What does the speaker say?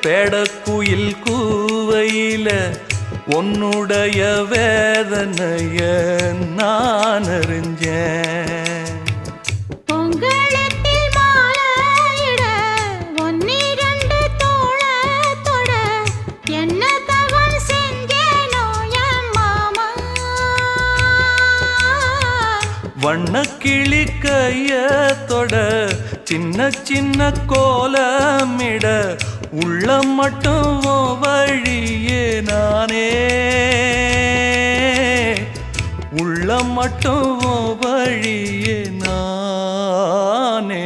பேடக்குயில் கூவையில உன்னுடைய வேதனைய நான் அறிஞ்சேன். வண்ணக்கிளி கையத்தொட சின்ன சின்ன கோலமிட உள்ளம் மட்டும் வழியே நானே, உள்ளம் மட்டும் வழியே நானே.